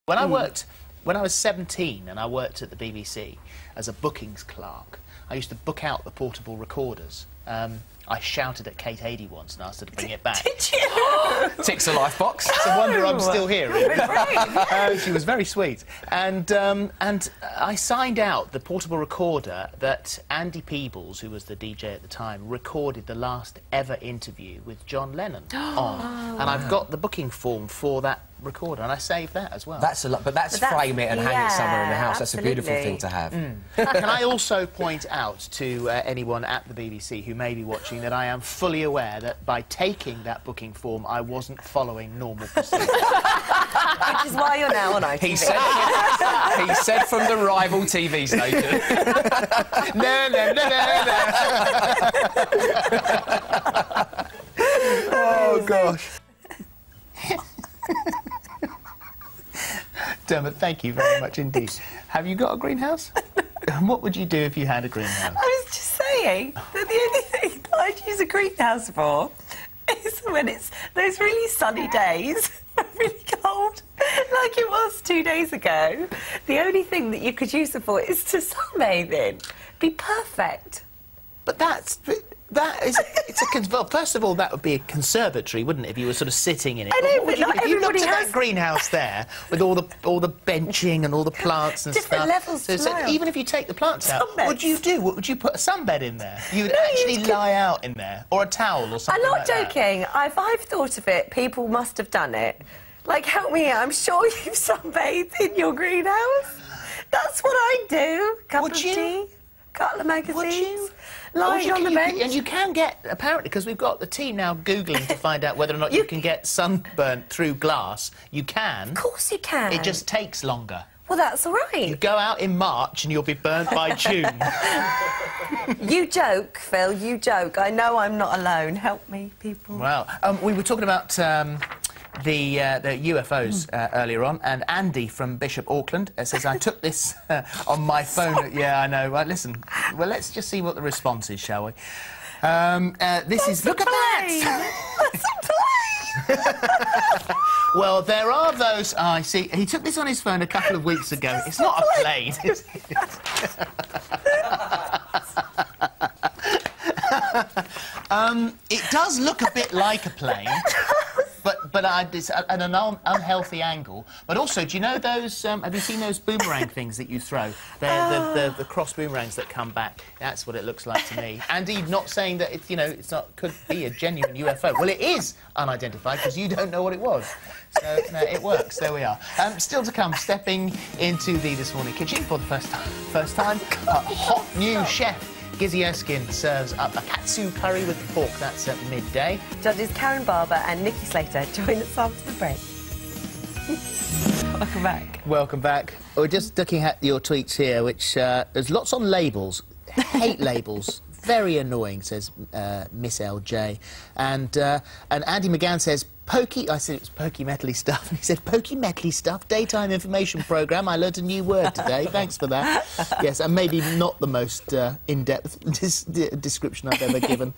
When I was 17 and I worked at the BBC as a bookings clerk, I used to book out the portable recorders. I shouted at Kate Adie once and asked her to bring it back. Did you? Ticks a life box. It's a wonder I'm still here. Right. She was very sweet. And I signed out the portable recorder that Andy Peebles, who was the DJ at the time, recorded the last ever interview with John Lennon on. And I've got the booking form for that recorder, and I saved that as well. That's a lot, but that's frame it and hang it somewhere in the house. Absolutely. That's a beautiful thing to have. Can I also point out to anyone at the BBC who may be watching that I am fully aware that by taking that booking form, I wasn't following normal procedure. Which is why you're now on ITV. He said from the rival TV station. No. Oh, gosh. Dermot, thank you very much indeed. Have you got a greenhouse? What would you do if you had a greenhouse? I was just saying that the only thing that I'd use a greenhouse for is when it's those really sunny days, really cold, like it was 2 days ago. The only thing that you could use it for is to sunbathe in. Be perfect. But well, first of all, that would be a conservatory, wouldn't it, if you were sort of sitting in it? I know, but not if you looked everybody at has that greenhouse there with all the benching and all the plants and different stuff. levels to So life. even if you take the plants out, Sunbeds. what would you do? Would you put a sunbed in there? You would actually lie out in there, or a towel or something. I'm not like that. joking. I've thought of it. People must have done it. Like, help me out. I'm sure you've sunbathed in your greenhouse. That's what I do. Cup Would of you? tea, couple of magazines, Would you? lying on the bench. And you can get, apparently, because we've got the team now Googling to find out whether or not you can get sunburnt through glass. You can. Of course you can. It just takes longer. Well, that's all right. You go out in March and you'll be burnt by June. You joke, Phil, you joke. I know I'm not alone. Help me, people. Well, we were talking about the UFOs earlier on, and Andy from Bishop Auckland says, I took this on my phone. Yeah, I know. Well, listen, well, let's just see what the response is, shall we? This is... Look at that! That's a plane! Well, there are those... Oh, I see. He took this on his phone a couple of weeks ago. It's not a plane, is it? It does look a bit like a plane, but it's at an unhealthy angle. But also, do you know those... have you seen those boomerang things that you throw? They're the cross boomerangs that come back. That's what it looks like to me. Andy, not saying that it's, you know, it's not, could be a genuine UFO. Well, it is unidentified because you don't know what it was. So no, it works. There we are. Still to come, stepping into the This Morning kitchen for the first time, a hot new chef. Gizzy Erskine serves up a katsu curry with pork. That's at midday. Judges Karen Barber and Nikki Slater join us after the break. Welcome back. Welcome back. We're just looking at your tweets here, which there's lots on labels. Hate labels. Very annoying, says Miss LJ. And Andy McGann says, pokey... I said it was pokey metally stuff. And he said, pokey metally stuff, daytime information programme. I learnt a new word today. Thanks for that. Yes, and maybe not the most in-depth description I've ever given.